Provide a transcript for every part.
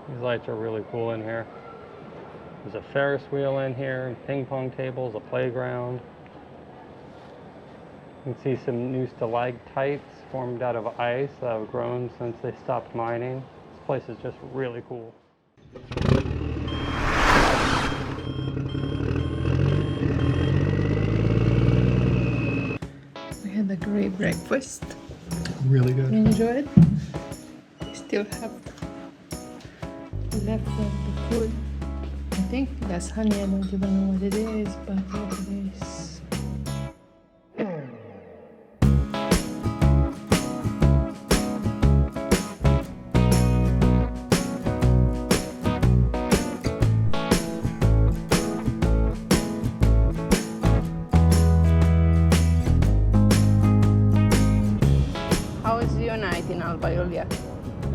These lights are really cool in here. There's a Ferris wheel in here, ping pong tables, a playground. You can see some new stalactites formed out of ice that have grown since they stopped mining. This place is just really cool. We had a great breakfast. Really good. You enjoyed? We still have left of the food. I think that's honey. I don't even know what it is, but what it is. How was your night in Alba Iulia?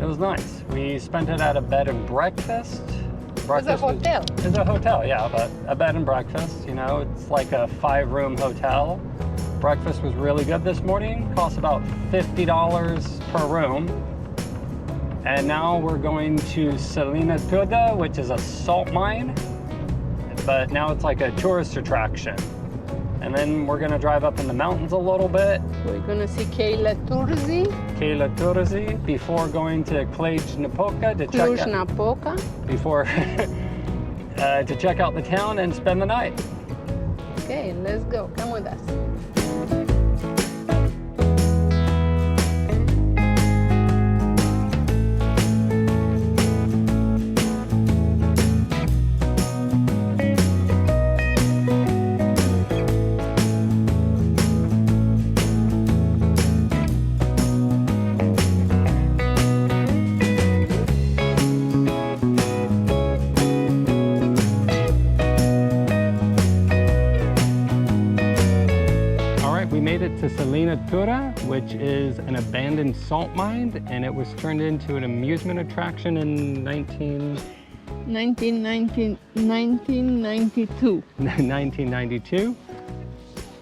It was nice. We spent it at a bed and breakfast. It's a hotel. It's a hotel, yeah, but a bed and breakfast, you know, it's like a 5-room hotel. Breakfast was really good this morning, cost about $50 per room. And now we're going to Cheile Turzii, which is a salt mine, but now it's like a tourist attraction. And then we're gonna drive up in the mountains a little bit. We're gonna see Cheile Turzii. Cheile Turzii before going to Cluj, Napoca to Cluj, check out, Napoca. before to check out the town and spend the night. Okay, let's go. Come with us. To Cheile Turzii, which is an abandoned salt mine, and it was turned into an amusement attraction in 1992. 1992.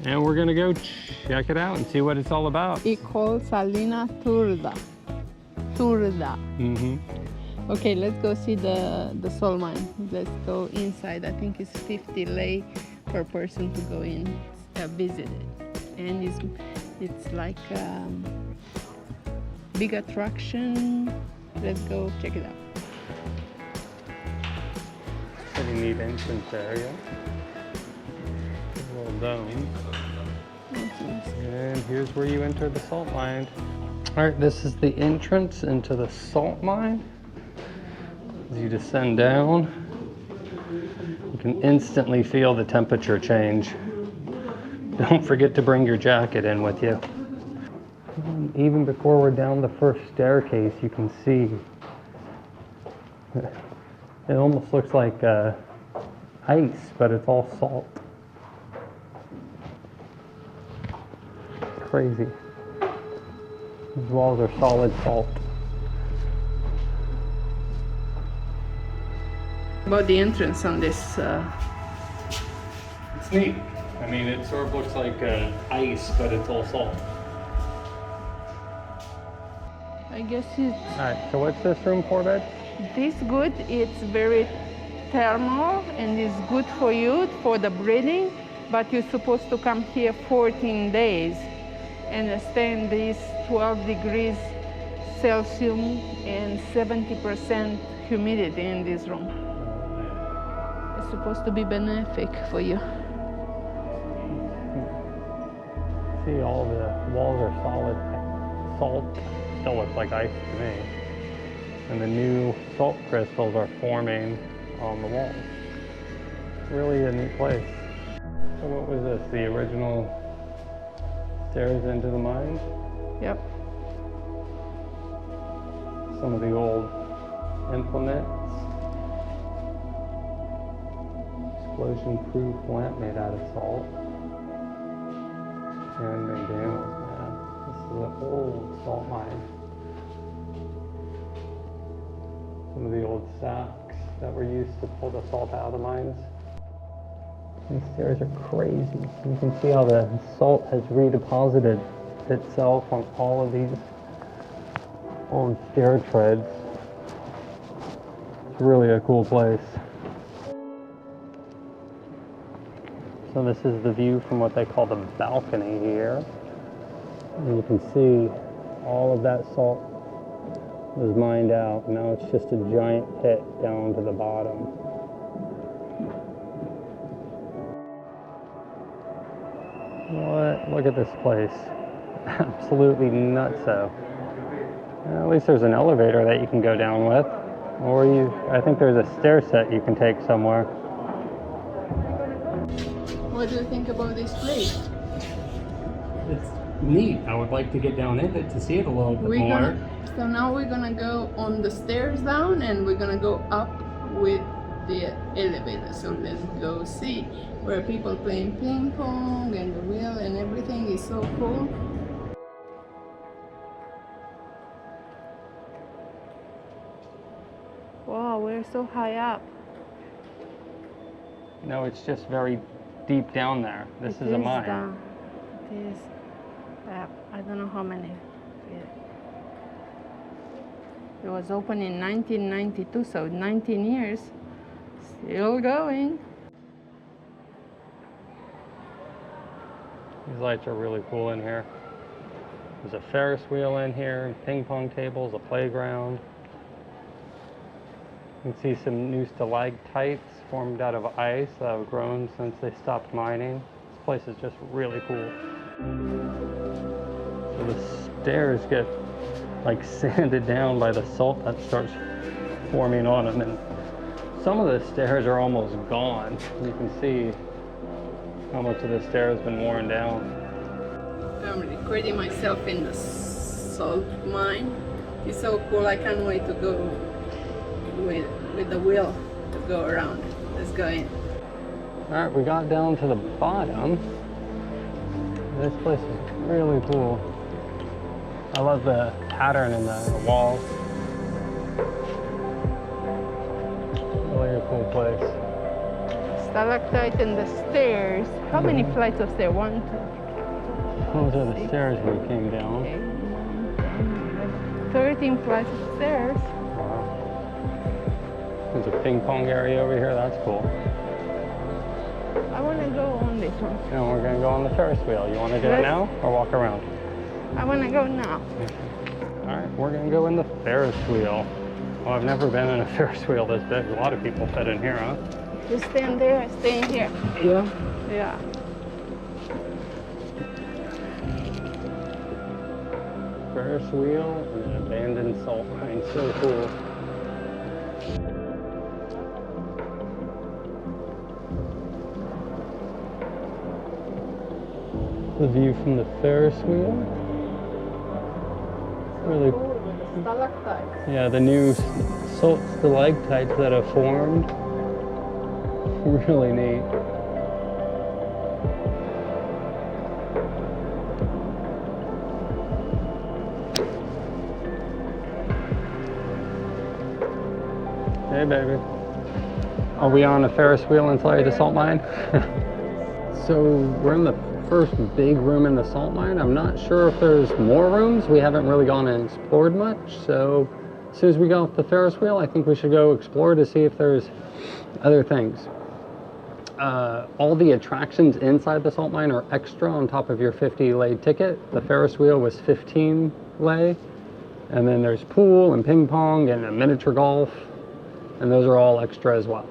And we're gonna go check it out and see what it's all about. It's called Salina Turda. Turda. Okay, let's go see the salt mine. Let's go inside. I think it's 50 lei per person to go in, visit it. And it's like a big attraction. Let's go check it out. Pretty neat entrance area. A little dome. And here's where you enter the salt mine. All right, this is the entrance into the salt mine. As you descend down, you can instantly feel the temperature change. Don't forget to bring your jacket in with you. And even before we're down the first staircase, you can see it almost looks like ice, but it's all salt. Crazy. These walls are solid salt. About the entrance on this. It's neat. I mean, it sort of looks like ice, but it's all salt. I guess it's. All right, so what's this room for, babe? This good. It's very thermal and it's good for you for the breathing. But you're supposed to come here 14 days and stay in this 12 degrees Celsius and 70% humidity in this room. It's supposed to be benefic for you. See, all the walls are solid salt. Still looks like ice to me. And the new salt crystals are forming on the walls. Really a neat place. So what was this? The original stairs into the mine? Yep. Some of the old implements. Explosion-proof lamp made out of salt. And then down, yeah. This is an old salt mine. Some of the old sacks that were used to pull the salt out of the mines. These stairs are crazy. You can see how the salt has redeposited itself on all of these old stair treads. It's really a cool place. So this is the view from what they call the balcony here. And you can see all of that salt was mined out. Now it's just a giant pit down to the bottom. What? Look at this place. Absolutely nutso. At least there's an elevator that you can go down with. Or I think there's a stair set you can take somewhere. What do you think about this place? It's neat. I would like to get down in it to see it a little bit more. So now we're gonna go on the stairs down and we're gonna go up with the elevator. So let's go see where people playing ping pong and the wheel and everything is so cool. Wow, we're so high up. No, it's just very deep down there. This is a mine. It is. I don't know how many. It was opened in 1992, so 19 years. Still going. These lights are really cool in here. There's a Ferris wheel in here, ping pong tables, a playground. You can see some new stalactites formed out of ice that have grown since they stopped mining. This place is just really cool. So the stairs get like sanded down by the salt that starts forming on them, and some of the stairs are almost gone. You can see how much of the stair has been worn down. I'm recording myself in the salt mine. It's so cool. I can't wait to go with the wheel to go around. Let's go in. All right, we got down to the bottom. This place is really cool. I love the pattern in the walls. Really a cool place. Stalactite and the stairs. How many flights of stairs? 1, 2. Those are the stairs we came down. Okay. 13 flights of stairs. Wow. There's a ping pong area over here. That's cool. I want to go on this one. And we're going to go on the Ferris wheel. You want to do it now or walk around? I want to go now. All right, we're going to go in the Ferris wheel. Well, I've never been in a Ferris wheel this big. A lot of people fit in here, huh? You stand there, I stay in here. Yeah. Yeah. Ferris wheel and an abandoned salt mine. So cool. The view from the Ferris wheel. Really. Stalactites. Yeah, the new salt stalactites that have formed. Really neat. Hey, baby. Are we on a Ferris wheel inside the salt mine? So we're in the first big room in the salt mine. I'm not sure if there's more rooms. We haven't really gone and explored much. So as soon as we get off the Ferris wheel, I think we should go explore to see if there's other things. All the attractions inside the salt mine are extra on top of your 50 lei ticket. The Ferris wheel was 15 lei. And then there's pool and ping pong and a miniature golf. And those are all extra as well.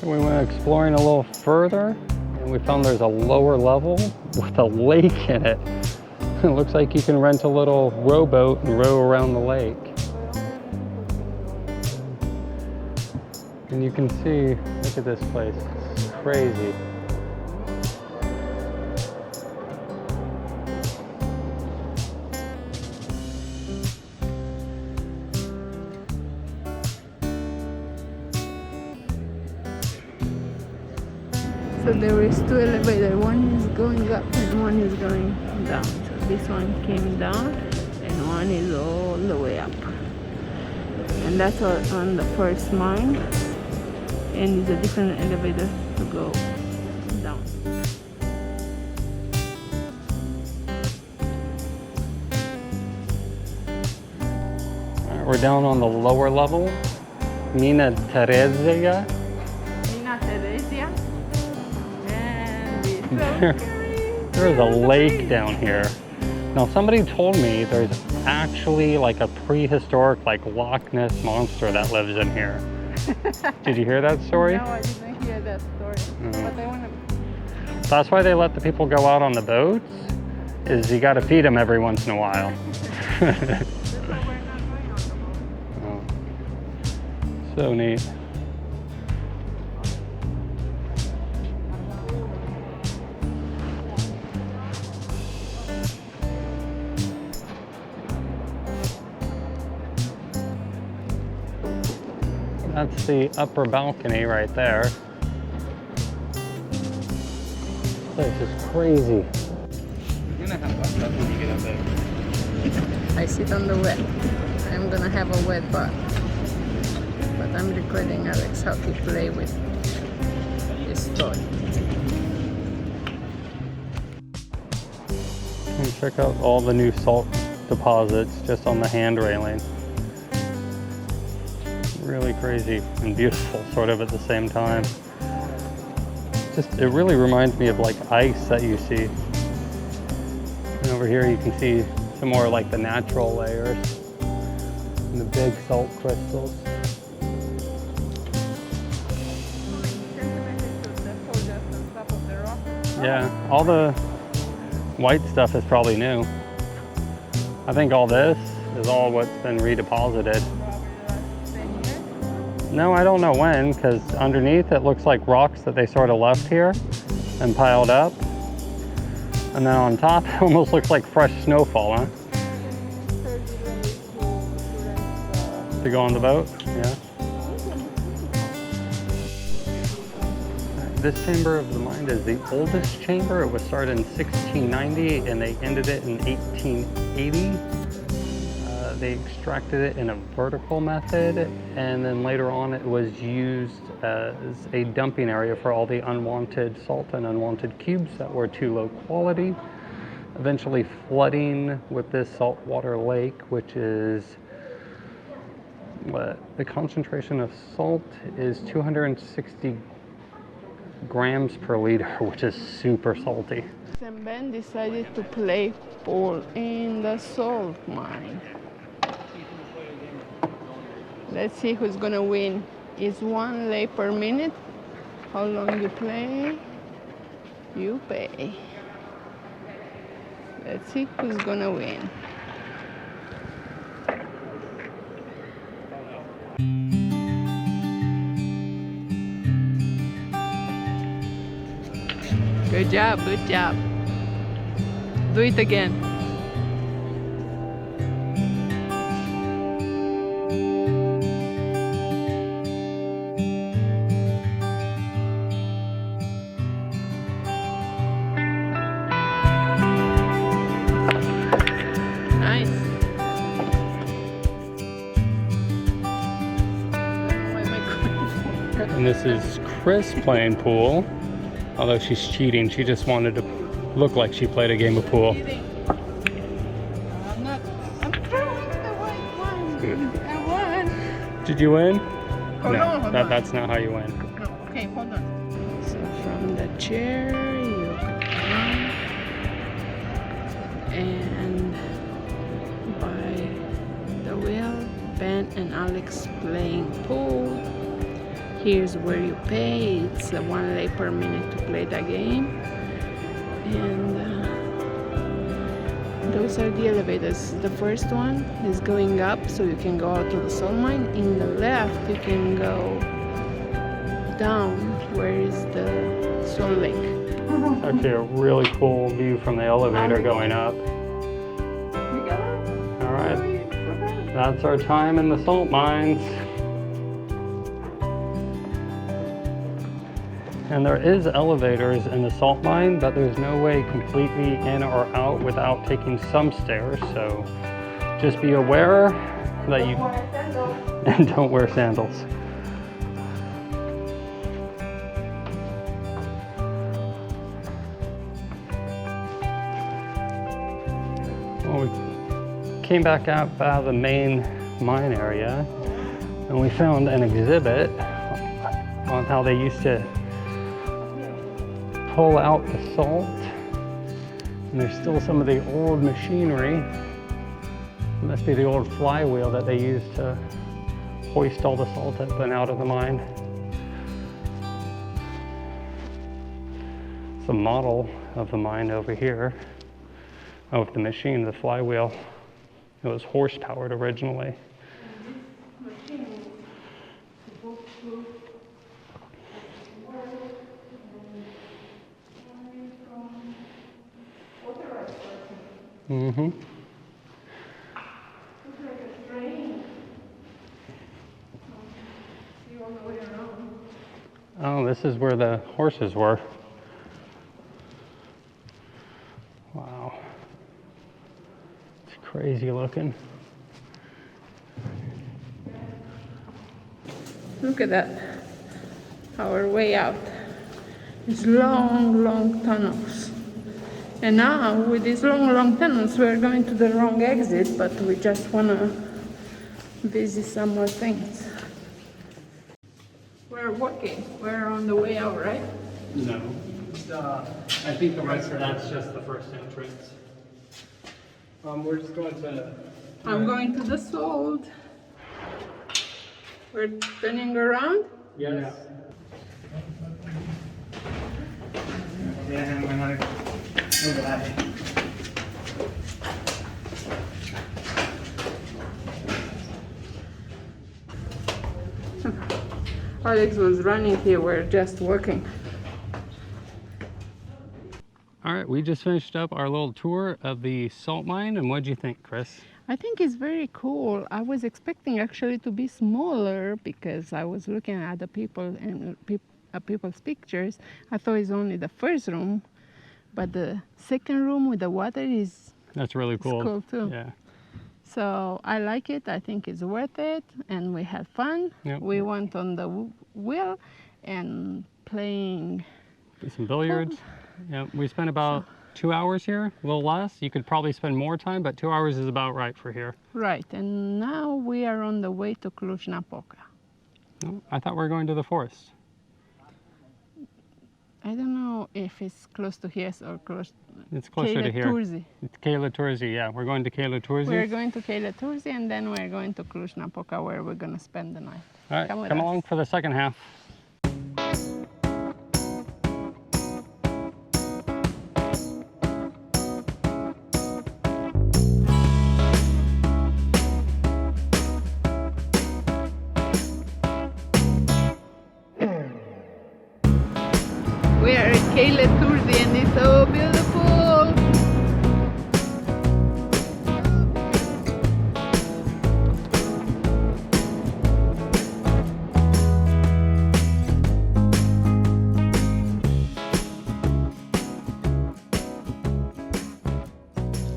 We went exploring a little further and we found there's a lower level with a lake in it. It looks like you can rent a little rowboat and row around the lake. And you can see, look at this place, it's crazy. So there is two elevators. One is going up and one is going down. So this one came down and one is all the way up. And that's on the first mine. And it's a different elevator to go down. Alright, we're down on the lower level. Mina Terezia. Mina Terezia. And it's so scary. There's a lake down here. Now somebody told me there's actually like a prehistoric like Loch Ness monster that lives in here. Did you hear that story? No, I didn't hear that story. But I want to. That's why they let the people go out on the boats, is you got to feed them every once in a while. Oh. So neat. That's the upper balcony right there. This is crazy. You're gonna have butt when you get up there. I sit on the wet. I'm gonna have a wet butt. But I'm recording Alex how to play with his toy. And check out all the new salt deposits just on the hand railing. Really crazy and beautiful sort of at the same time. It really reminds me of like ice that you see. And over here you can see some more like the natural layers and the big salt crystals. Yeah, all the white stuff is probably new. I think all this is all what's been redeposited. No, I don't know when, because underneath it looks like rocks that they sort of left here and piled up. And then on top, it almost looks like fresh snowfall, huh? To go on the boat? Yeah. This chamber of the mine is the oldest chamber. It was started in 1690 and they ended it in 1880. They extracted it in a vertical method, and then later on it was used as a dumping area for all the unwanted salt and unwanted cubes that were too low quality, eventually flooding with this saltwater lake, which is the concentration of salt is 260 grams per liter, which is super salty. And Ben decided to play pool in the salt mine. Let's see who's gonna win. It's 1 lei per minute. How long you play, you pay. Let's see who's gonna win. Good job, good job. Do it again. And this is Chris playing pool, although she's cheating. She just wanted to look like she played a game of pool. I'm throwing the white one. I won. Did you win? Hold on. That's not how you win. No, okay, hold on. So from the chair, you come and by the wheel, Ben and Alex playing pool. Here's where you pay. It's 1 lei per minute to play the game. And those are the elevators. The first one is going up, so you can go out to the salt mine. In the left, you can go down, where is the salt lake. It's actually a really cool view from the elevator going up. All right, that's our time in the salt mines. And there is elevators in the salt mine, but there's no way completely in or out without taking some stairs. So just be aware that you and don't wear sandals. Well, we came back out of the main mine area and we found an exhibit on how they used to pull out the salt. And there's still some of the old machinery. It must be the old flywheel that they used to hoist all the salt up and out of the mine. It's a model of the mine over here, of the machine, the flywheel. It was horse-powered originally. Mm-hmm. Oh, this is where the horses were. Wow. It's crazy looking. Look at that. Our way out. These long, long tunnels. And now, with these long, long tunnels, we're going to the wrong exit, but we just want to visit some more things. We're walking. We're on the way out, right? No. I think the rest of that's just the first entrance. We're just going to... I'm going to the salt. We're turning around. Yes. Yeah, when I... Alex was running here, we're just walking. All right, we just finished up our little tour of the salt mine, and what'd you think, Chris? I think it's very cool. I was expecting actually to be smaller because I was looking at the people and people's pictures. I thought it's only the first room, but the second room with the water is That's really cool. cool too. Yeah. So I like it. I think it's worth it, and we had fun. Yep. We went on the wheel and playing Some billiards. Yeah, we spent about 2 hours here, a little less. You could probably spend more time, but 2 hours is about right for here. Right, and now we are on the way to Cluj, Napoca. No, I thought we were going to the forest. I don't know if it's close to here or close. It's closer to here. Turzii. It's Cheile Turzii, yeah. We're going to Cheile Turzii. We're going to Cheile Turzii, and then we're going to Cluj, Napoca, where we're going to spend the night. All right, Come come along for the second half. We are at Cheile Turzii, and it's so beautiful.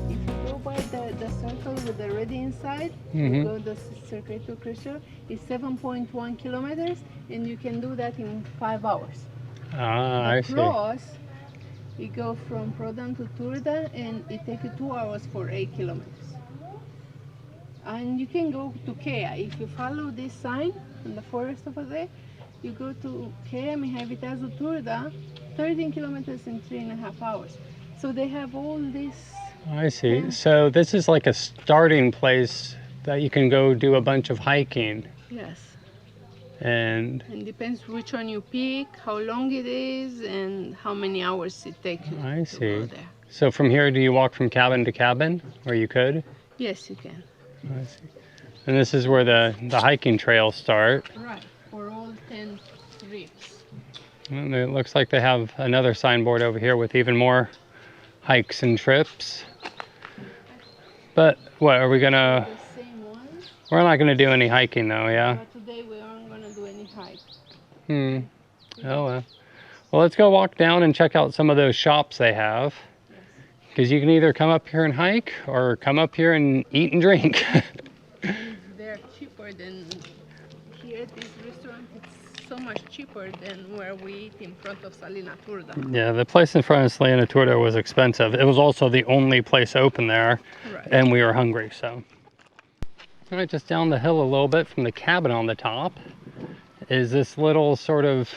If you go by the circle with the red inside, you go the circuit to Crystal, it's 7.1 kilometers, and you can do that in 5 hours. Ah, I see. Plus, you go from Prodan to Turda, and it takes you 2 hours for 8 kilometers. And you can go to Kea. If you follow this sign in the forest over there, you go to Kea Mihavitazu Turda, 13 kilometers in 3.5 hours. So they have all this. I see. So this is like a starting place that you can go do a bunch of hiking. Yes. And depends which one you pick, how long it is, and how many hours it takes you I to see. go there. So from here, do you walk from cabin to cabin, or you could? Yes, you can. I see. And this is where the hiking trails start. Right, for all 10 reefs. And it looks like they have another signboard over here with even more hikes and trips. But what, are we gonna... The same one, We're not gonna do any hiking though, yeah? but today we aren't going to do any hike. Oh well. Well, let's go walk down and check out some of those shops they have. Because you can either come up here and hike or come up here and eat and drink. They're cheaper than here. This restaurant is so much cheaper than where we eat in front of Salina Turda. Yeah, the place in front of Cheile Turzii was expensive. It was also the only place open there, Right. and we were hungry, so. All right, just down the hill a little bit from the cabin on the top is this little sort of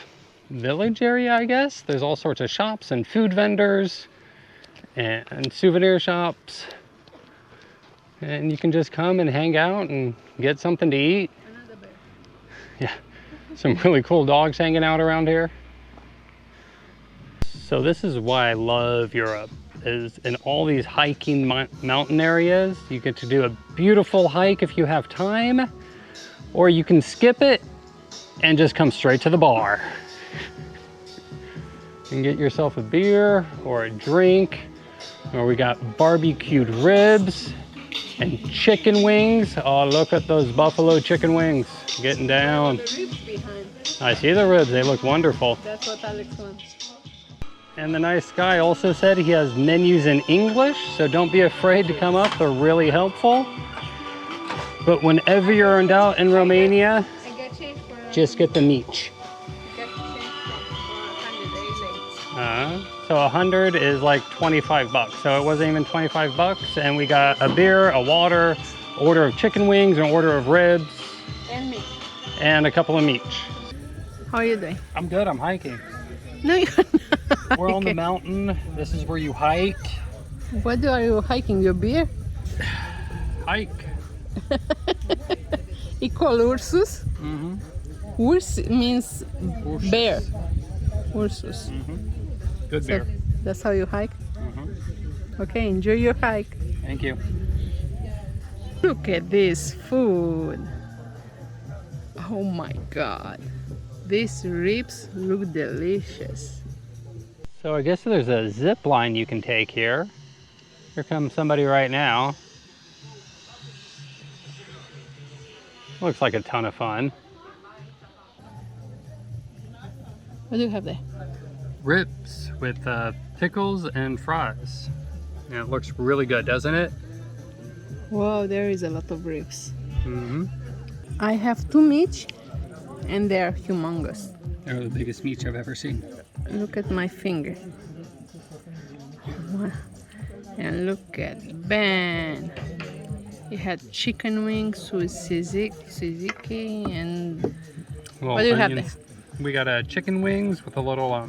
village area, I guess. There's all sorts of shops and food vendors and souvenir shops. And you can just come and hang out and get something to eat. Another bear. Yeah, some really cool dogs hanging out around here. So this is why I love Europe, is in all these hiking mountain areas, you get to do a beautiful hike if you have time, or you can skip it and just come straight to the bar. You can get yourself a beer or a drink, or we got barbecued ribs and chicken wings. Oh, look at those buffalo chicken wings getting down. The ribs behind. I see the ribs, they look wonderful. That's what Alex wants. And the nice guy also said he has menus in English, so don't be afraid to come up, they're really helpful. But whenever you're in doubt in Romania, I got change for just get the meat. So 100 is like 25 bucks. So it wasn't even 25 bucks. And we got a beer, a water, order of chicken wings, an order of ribs. and meat. And a couple of meat. How are you doing? I'm good, I'm hiking. No, you're not. We're on the mountain. This is where you hike. What are you hiking? Your beer? Hike. Equal Ursus. Mm-hmm. Urs means Ursus. bear. Ursus. Mm-hmm. Good So beer. that's how you hike? Mm-hmm. Okay, enjoy your hike. Thank you. Look at this food. Oh my God. These ribs look delicious. So I guess there's a zip line you can take here. Here comes somebody right now. Looks like a ton of fun. What do you have there? Ribs with pickles and fries. And it looks really good, doesn't it? Wow, there is a lot of ribs. Mm-hmm. I have 2 meats and they are humongous. They're the biggest meats I've ever seen. Look at my finger. And look at Ben. He had chicken wings with tzatziki and Little what do you have onions. We got chicken wings with a little, I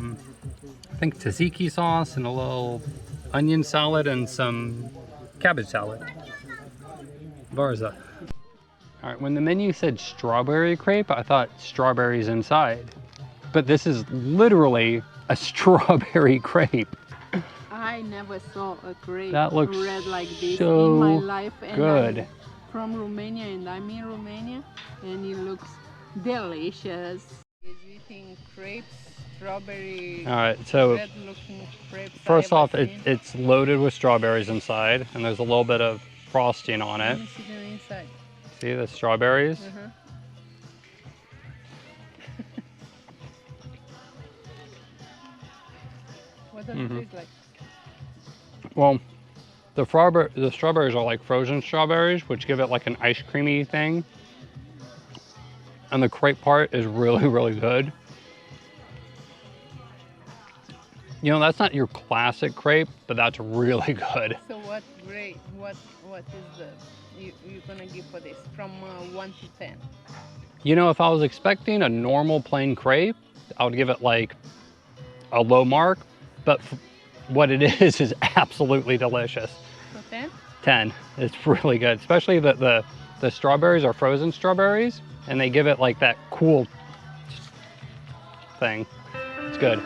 think tzatziki sauce and a little onion salad and some cabbage salad. Varza. All right, when the menu said strawberry crepe, I thought strawberries inside. But this is literally a strawberry crepe. I never saw a crepe That looks red like this so in my life. And good. I'm from Romania and I'm in Romania and it looks delicious. He's eating crepes, strawberry, All right, so red looking crepes. first I off, ever seen. it's loaded with strawberries inside, and there's a little bit of frosting on Let it. me see them inside. See the strawberries? Uh-huh. What does it taste like? Well, the strawberries are like frozen strawberries, which give it like an ice creamy thing. And the crepe part is really, really good. You know, that's not your classic crepe, but that's really good. So what grade? What is the you're gonna give for this from 1 to 10? You know, if I was expecting a normal plain crepe, I would give it like a low mark, but what it is absolutely delicious. So 10? 10. It's really good, especially the strawberries are frozen strawberries, and they give it like that cool thing. It's good.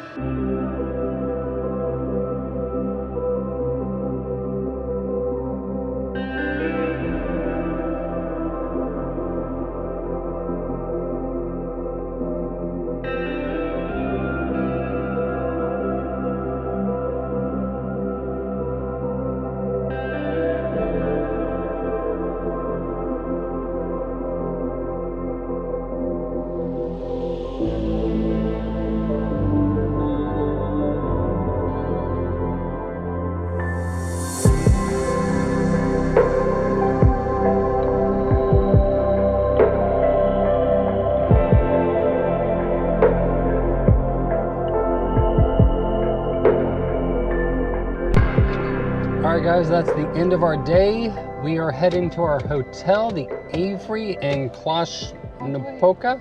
right, guys, that's the end of our day. We are heading to our hotel, the Avery in Cluj, Napoca.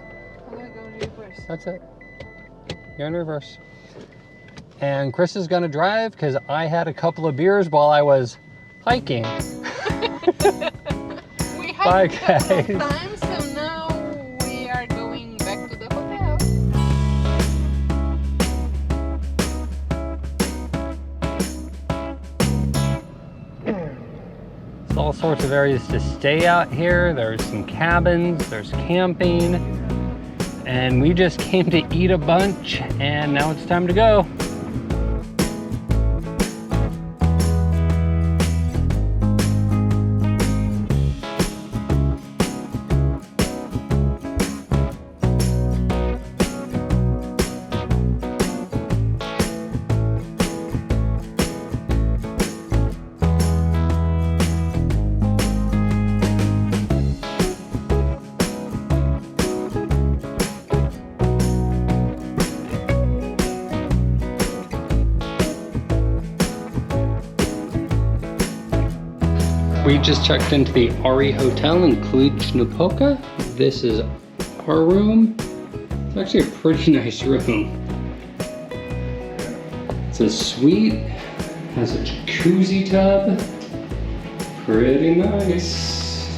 That's it. You're in reverse. And Chris is gonna drive because I had a couple of beers while I was hiking. We Bye, hiked a couple of guys. times, so now we are going back to the hotel. There's all sorts of areas to stay out here. There's some cabins, there's camping, and we just came to eat a bunch, and now it's time to go. We just checked into the Ari Hotel in Cluj, Napoca. This is our room. It's actually a pretty nice room. It's a suite, has a jacuzzi tub. Pretty nice.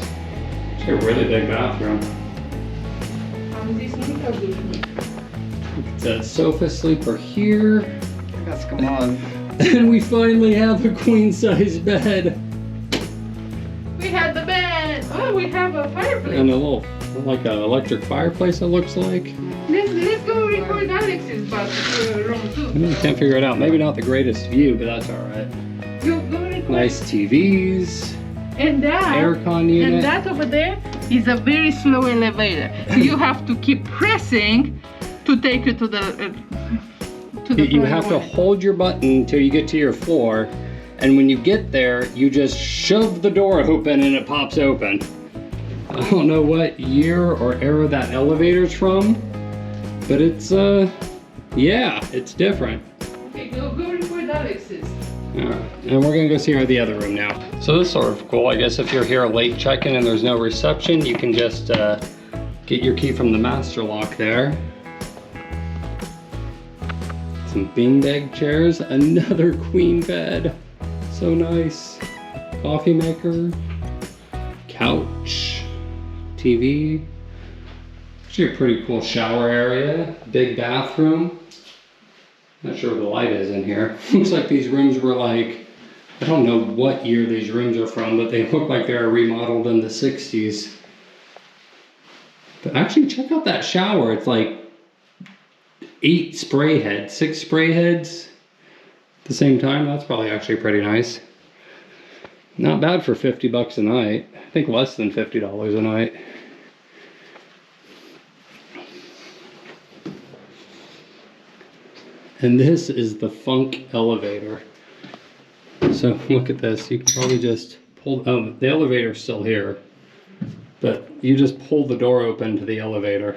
It's a really big bathroom. It's a sofa sleeper here. Come on. And we finally have a queen size bed. We had the bed. Oh, we have a fireplace. And a little, like an electric fireplace, it looks like. Let's go record Alex's room too. Can't figure it out. Maybe not the greatest view, but that's all right. You go record. Nice TVs, And that, aircon unit. and that over there is a very slow elevator. So you have to keep pressing to take you to the You floor have to level. hold your button until you get to your floor, and when you get there, you just shove the door open and it pops open. I don't know what year or era that elevator's from, but it's yeah, it's different. Okay, go record Alex's. Alright, and we're gonna go see the other room now. So this is sort of cool. I guess if you're here late check-in and there's no reception, you can just get your key from the master lock there. Some beanbag chairs, another queen bed. So nice. Coffee maker, couch, TV. Actually a pretty cool shower area, big bathroom. Not sure where the light is in here. Looks like these rooms were like, I don't know what year these rooms are from, but they look like they were remodeled in the 60s. But actually check out that shower. It's like 6 spray heads at the same time. That's probably actually pretty nice. Not bad for 50 bucks a night. I think less than $50 a night. And this is the Funk elevator. So look at this. You can probably just pull, the elevator's still here, but you just pull the door open to the elevator.